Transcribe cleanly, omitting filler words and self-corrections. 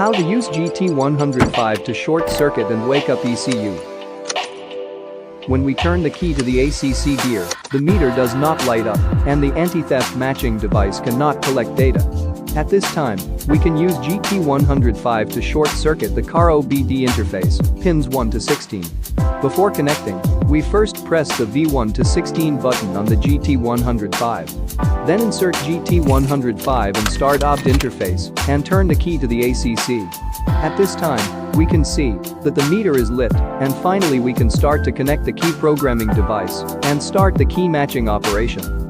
How to use GT105 to short circuit and wake up ECU. When we turn the key to the ACC gear, the meter does not light up, and the anti-theft matching device cannot collect data. At this time, we can use GT105 to short circuit the car OBD interface, pins 1 to 16. Before connecting, we first press the V1 to 16 button on the GT105. Then insert GT105 and start OBD interface and turn the key to the ACC. At this time, we can see that the meter is lit, and finally we can start to connect the key programming device and start the key matching operation.